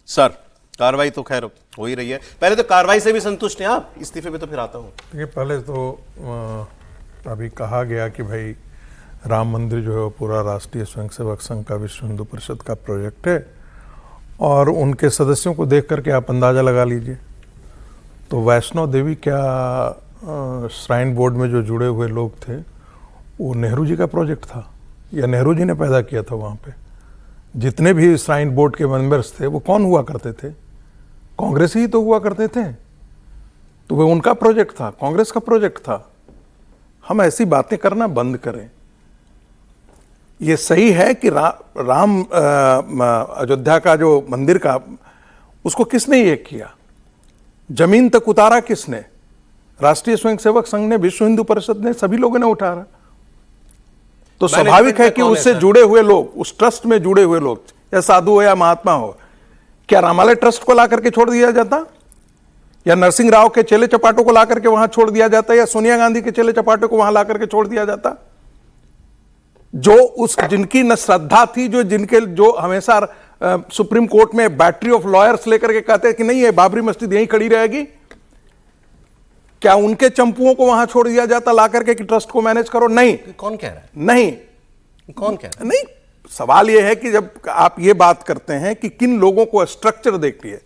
Sir कार्रवाई तो खैर हो ही रही है, पहले तो कार्रवाई से भी संतुष्ट हैं आप? इस्तीफे पे तो फिर आता हूँ। देखिए, पहले तो अभी कहा गया कि भाई राम मंदिर जो है वो पूरा राष्ट्रीय स्वयंसेवक संघ का, विश्व हिंदू परिषद का प्रोजेक्ट है और उनके सदस्यों को देख करके आप अंदाज़ा लगा लीजिए। तो वैष्णो देवी क्या श्राइन बोर्ड में जो जुड़े हुए लोग थे वो नेहरू जी का प्रोजेक्ट था या नेहरू जी ने पैदा किया था? वहाँ पे जितने भी श्राइन बोर्ड के मेंबर्स थे वो कौन हुआ करते थे? कांग्रेस ही तो हुआ करते थे। तो वो उनका प्रोजेक्ट था, कांग्रेस का प्रोजेक्ट था। हम ऐसी बातें करना बंद करें। ये सही है कि राम अयोध्या का जो मंदिर का, उसको किसने ये किया? जमीन तक उतारा किसने? राष्ट्रीय स्वयंसेवक संघ ने, विश्व हिंदू परिषद ने, सभी लोगों ने उठाया। तो स्वाभाविक है कि उससे जुड़े हुए लोग, उस ट्रस्ट में जुड़े हुए लोग, या साधु हो या महात्मा हो, क्या रामालय ट्रस्ट को ला करके छोड़ दिया जाता? या नरसिंह राव के चेले चपाटों को ला करके वहां छोड़ दिया जाता? या सोनिया गांधी के चेले चपाटों को वहां ला करके छोड़ दिया जाता? जो उस जिनकी न श्रद्धा थी, जो हमेशा सुप्रीम कोर्ट में बैटरी ऑफ लॉयर्स लेकर के कहते हैं कि नहीं, ये बाबरी मस्जिद यहीं खड़ी रहेगी, क्या उनके चंपुओं को वहां छोड़ दिया जाता ला करके कि ट्रस्ट को मैनेज करो? नहीं। कौन कह रहा है? नहीं, कौन कह रहा है? नहीं, सवाल यह है कि जब आप ये बात करते हैं कि किन लोगों को स्ट्रक्चर देखिए,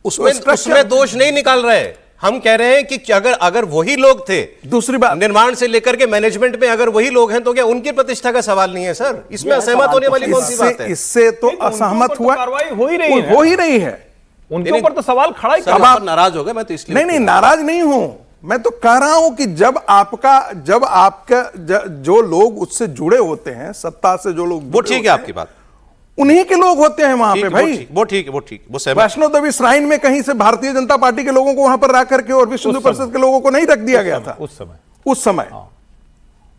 उसमें दोष नहीं निकाल रहे। हम कह रहे हैं कि अगर वही लोग थे, दूसरी बात, निर्माण से लेकर के मैनेजमेंट में अगर वही लोग हैं, तो क्या उनकी प्रतिष्ठा का सवाल नहीं है? सर, इसमें असहमत होने वाली कौन सी बात है? इससे तो असहमत हुआ, कार्रवाई हो ही रही है, उनके ऊपर तो सवाल खड़ा ही। अब आप नाराज हो गए? मैं तो इसलिए नहीं, नाराज नहीं हूं। मैं तो कह रहा हूं कि जब आपका जो लोग उससे जुड़े होते हैं, सत्ता से जो लोग, वो ठीक है आपकी बात, उन्हीं के लोग होते हैं वहां पे भाई। वो ठीक है। वैष्णो देवी श्राइन में कहीं से भारतीय जनता पार्टी के लोगों को वहां पर रख करके और विश्व हिंदू परिषद के लोगों को नहीं रख दिया गया था उस समय।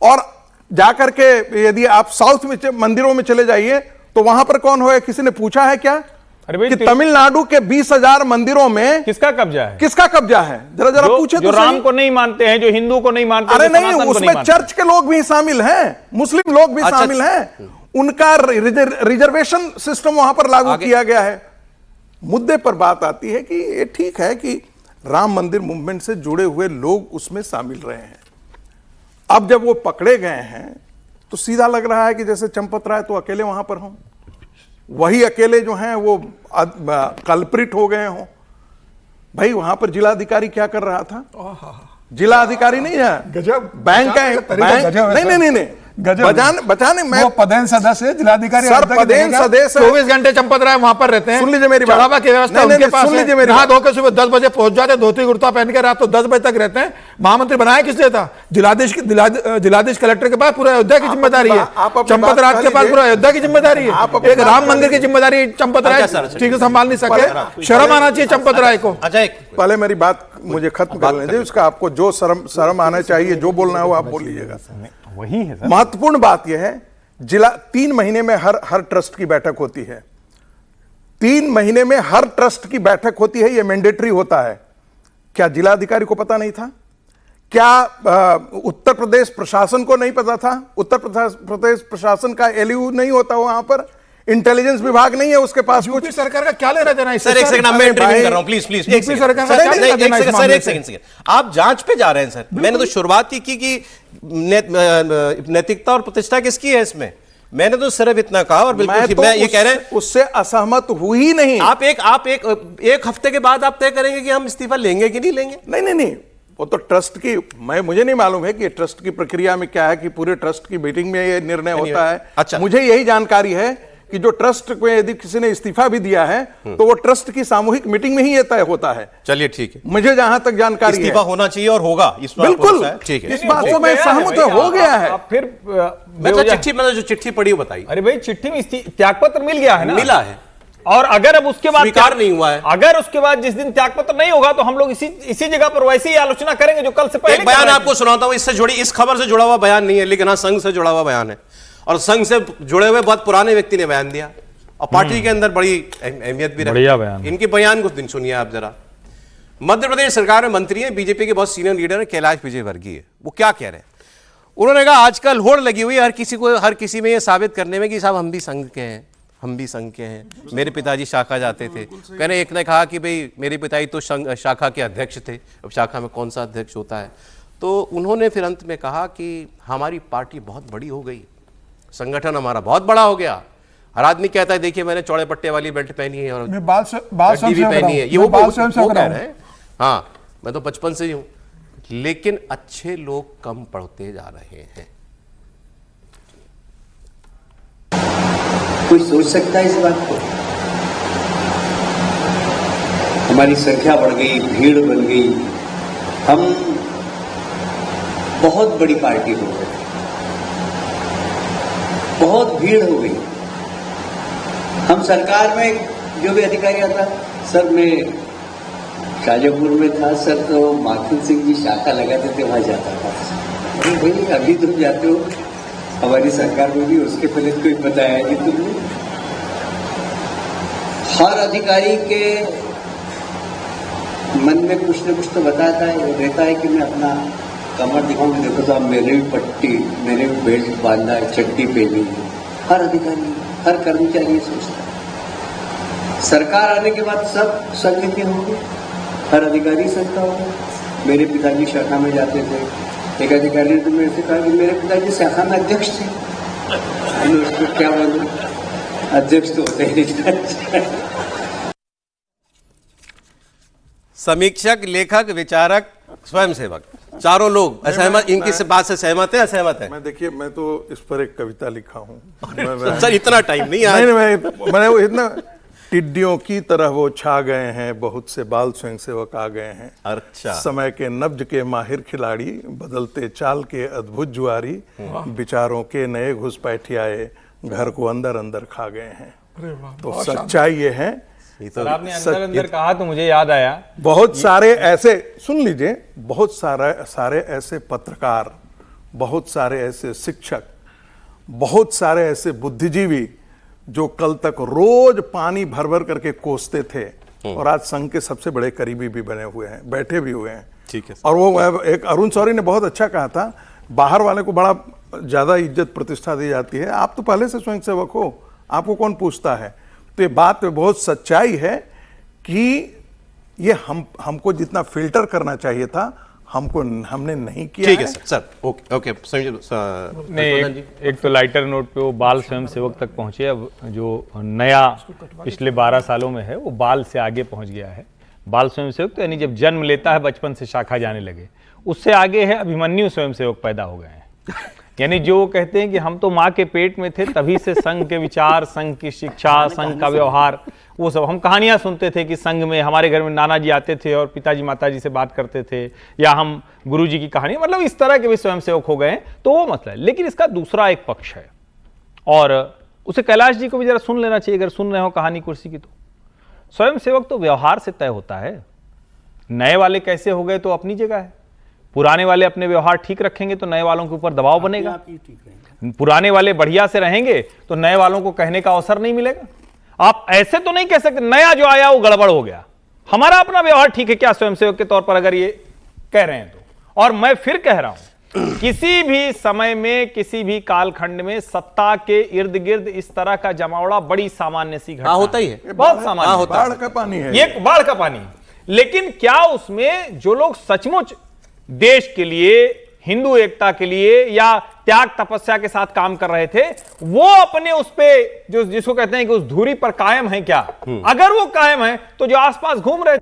और जाकर के यदि आप साउथ में मंदिरों में चले जाइए तो वहां पर कौन हो? किसी ने पूछा है क्या कि तमिलनाडु के 20,000 मंदिरों में किसका कब्जा है? किसका कब्जा है? जरा पूछे जो तो राम को नहीं मानते हैं, जो हिंदू को नहीं मानते। अरे नहीं, उसमें चर्च के लोग भी शामिल हैं, मुस्लिम लोग भी शामिल हैं। उनका रिजर्वेशन सिस्टम वहां पर लागू किया गया है। मुद्दे पर बात आती है कि ये ठीक है कि राम मंदिर मूवमेंट से जुड़े हुए लोग उसमें शामिल रहे हैं। अब जब वो पकड़े गए हैं तो सीधा लग रहा है कि जैसे चंपत राय तो अकेले वहां पर हों, वही अकेले जो हैं वो कल्प्रिट हो गए हों। भाई वहां पर जिलाधिकारी क्या कर रहा था? जिलाधिकारी नहीं है, गजब बैंक का नहीं बचाने वो पदेन सदस्य है, जिलाधिकारी सर पदेन सदस्य 24 घंटे चंपत राय वहां पर रहते हैं। सुन लीजिए मेरी बात, चढ़ावा की व्यवस्था उनके पास सुन लीजिए है। नहा धो के सुबह 10 बजे पहुंच जाते, धोती कुर्ता पहन के रात तो 10 बजे तक रहते हैं। महामंत्री बनाया किसने था? जिलाधीश कलेक्टर के पास पूरा अयोध्या की जिम्मेदारी है, चंपत राय के पास पूरा अयोध्या की जिम्मेदारी है। एक राम मंदिर की जिम्मेदारी चंपत राय ठीक से संभाल नहीं सके। शर्म आना चाहिए चंपत राय को। पहले मेरी बात मुझे खत्म कर लेने दीजिए, उसका आपको जो शर्म आना चाहिए, जो बोलना है वो आप बोल लीजिएगा। वही है सर। महत्वपूर्ण बात यह है, जिला 3 महीने में हर ट्रस्ट की बैठक होती है। 3 महीने में हर ट्रस्ट की बैठक होती है, यह मैंडेटरी होता है। क्या जिलाधिकारी को पता नहीं था? क्या उत्तर प्रदेश प्रशासन को नहीं पता था? उत्तर प्रदेश प्रशासन का एलयू नहीं होता वहां पर? इंटेलिजेंस विभाग नहीं है उसके पास? यूपी सरकार का क्या लेना देना है? सर एक सेकंड, मैं इंटरव्यू कर रहा हूं, प्लीज यूपी सरकार का क्या लेना देना है? सर एक सेकंड, आप जांच पे जा रहे हैं सर। मैंने तो शुरुआत ही की कि नैतिकता और प्रतिष्ठा किसकी है इसमें? मैंने तो सिर्फ इतना कहा, और बिल्कुल मैं ये कह रहे हैं उससे असहमत हुई नहीं। आप एक हफ्ते के बाद आप तय करेंगे कि हम इस्तीफा लेंगे कि नहीं लेंगे? नहीं, वो तो ट्रस्ट की, मुझे नहीं मालूम है कि ट्रस्ट की प्रक्रिया में क्या है कि पूरे ट्रस्ट की मीटिंग में ये निर्णय होता है। अच्छा, मुझे यही जानकारी है कि जो ट्रस्ट को यदि किसी ने इस्तीफा भी दिया है तो वो ट्रस्ट की सामूहिक मीटिंग में ही ये तय होता है। चलिए ठीक है, मुझे जहां तक जानकारी इस्तीफा होना चाहिए और होगा, इस बात बिल्कुल ठीक है, इस बात से मैं सहमत हो गया है। फिर जो चिट्ठी पढ़ी बताइए। अरे भाई, चिट्ठी में त्यागपत्र मिल गया है ना? मिला है। और अगर अब उसके बाद स्वीकार नहीं हुआ है, अगर उसके बाद जिस दिन त्यागपत्र नहीं होगा तो हम लोग इसी जगह पर वैसे ही आलोचना करेंगे जो कल से पहले। एक बयान आपको सुनाता हूं, इससे जुड़ी, इस खबर से जुड़ा हुआ बयान नहीं है, लेकिन हाँ संघ से जुड़ा हुआ बयान है, और संघ से जुड़े हुए बहुत पुराने व्यक्ति ने बयान दिया और पार्टी के अंदर बड़ी अहमियत भी रखी। इनके बयान को दिन सुनिए आप जरा। मध्य प्रदेश सरकार में मंत्री हैं, बीजेपी के बहुत सीनियर लीडर है, कैलाश विजयवर्गीय। वो क्या कह रहे हैं? उन्होंने कहा आजकल होड़ लगी हुई है हर किसी में ये साबित करने में कि साहब हम भी संघ के हैं, हम भी संघ के हैं, मेरे पिताजी शाखा जाते थे। कहने एक ने कहा कि भाई मेरे पिताजी तो शाखा के अध्यक्ष थे, अब शाखा में कौन सा अध्यक्ष होता है। तो उन्होंने फिर अंत में कहा कि हमारी पार्टी बहुत बड़ी हो गई, संगठन हमारा बहुत बड़ा हो गया। हर आदमी कहता है देखिए मैंने चौड़े पट्टे वाली बेल्ट पहनी है और चड्डी भी पहनी है, ये वो कह रहे हैं। हाँ, मैं तो बचपन से ही हूँ, लेकिन अच्छे लोग कम पढ़ते जा रहे हैं। कोई सोच सकता है इस बात को? हमारी संख्या बढ़ गई, भीड़ बन गई, हम बहुत बड़ी पार्टी हो गई, बहुत भीड़ हो गई। हम सरकार में जो भी अधिकारी आता, सर मैं शाजापुर में था सर, तो माखन सिंह जी शाखा लगाते थे, वहां जाता था। अरे भाई अभी तुम जाते हो, हमारी सरकार में भी उसके पहले कोई बताया कि तुमने? हर अधिकारी के मन में कुछ न कुछ तो बताता है, रहता है कि मैं अपना कमर दिखाऊंगा, देखो तो मेरे भी पट्टी, मेरे भी बेल्ट बांधा है, चड्डी पहनी है। हर अधिकारी, हर कर्मचारी सोचता है। सरकार आने के बाद सब संघ के होंगे, हर अधिकारी संघ का होगा। मेरे पिताजी शाखा में जाते थे, एक अधिकारी ने तो मेरे से कहा कि मेरे पिताजी शाखा में अध्यक्ष थे। हमने उसको क्या बोलूं, अध्यक्ष तो होते ही नहीं। समीक्षक, लेखक, विचारक, स्वयंसेवक, चारों लोग असहमत, इनकी बात से सहमत है, असहमत है? मैं देखिए, मैं तो इस पर एक कविता लिखा हूँ। सर इतना टाइम नहीं आज। मैंने वो इतना, टिड्डियों की तरह वो छा गए हैं, बहुत से बाल स्वयंसेवक आ गए हैं। अच्छा। समय के नब्ज के माहिर खिलाड़ी, बदलते चाल के अद्भुत जुआरी, विचारों के नए घुसपैठियाए घर को अंदर अंदर खा गए हैं। तो सच्चाई ये है। सर आपने अंदर अंदर कहा तो मुझे याद आया, बहुत सारे ऐसे, सुन लीजिए, बहुत सारे ऐसे पत्रकार, बहुत सारे ऐसे शिक्षक, बहुत सारे ऐसे बुद्धिजीवी जो कल तक रोज पानी भर भर करके कोसते थे और आज संघ के सबसे बड़े करीबी भी बने हुए हैं, बैठे भी हुए हैं। ठीक है। और वो एक अरुण शौरी ने बहुत अच्छा कहा था, बाहर वाले को बड़ा ज्यादा इज्जत प्रतिष्ठा दी जाती है, आप तो पहले से स्वयंसेवक हो, आपको कौन पूछता है। तो ये बात पे बहुत सच्चाई है कि ये हमको जितना फिल्टर करना चाहिए था हमने नहीं किया। ठीक है सर, ओके ओके। नहीं, एक तो लाइटर नोट पे वो बाल स्वयंसेवक तक पहुंचे। अब जो नया पिछले 12 सालों में है वो बाल से आगे पहुंच गया है। बाल स्वयंसेवक तो यानी जब जन्म लेता है बचपन से शाखा जाने लगे, उससे आगे है अभिमन्यु स्वयंसेवक पैदा हो गए हैं। यानी जो कहते हैं कि हम तो माँ के पेट में थे तभी से संघ के विचार, संघ की शिक्षा, संघ का व्यवहार, वो सब हम कहानियां सुनते थे कि संघ में हमारे घर में नाना जी आते थे और पिताजी माताजी से बात करते थे, या हम गुरुजी की कहानी, मतलब इस तरह के भी स्वयंसेवक हो गए हैं। तो वो मसला है। लेकिन इसका दूसरा एक पक्ष है और उसे कैलाश जी को भी जरा सुन लेना चाहिए अगर सुन रहे हो कहानी कुर्सी की। तो स्वयंसेवक तो व्यवहार से तय होता है। नए वाले कैसे हो गए तो अपनी जगह है, पुराने वाले अपने व्यवहार ठीक रखेंगे तो नए वालों के ऊपर दबाव बनेगा, पुराने वाले बढ़िया से रहेंगे तो नए वालों को कहने का अवसर नहीं मिलेगा। आप ऐसे तो नहीं कह सकते नया जो आया वो गड़बड़ हो गया, हमारा अपना व्यवहार ठीक है क्या स्वयंसेवक के तौर पर अगर ये कह रहे हैं तो। और मैं फिर कह रहा हूं, किसी भी समय में किसी भी कालखंड में सत्ता के इर्द गिर्द इस तरह का जमावड़ा बड़ी सामान्य सी घटना होता ही है, बहुत सामान्य होता है। बाढ़ का पानी है ये बाढ़ का पानी। लेकिन क्या उसमें जो लोग सचमुच देश के लिए, हिंदू एकता के लिए या त्याग तपस्या के साथ काम कर रहे थे, वो अपने उस पे जो जिसको कहते हैं कि उस धुरी पर कायम है क्या? अगर वो कायम है तो जो आसपास घूम रहे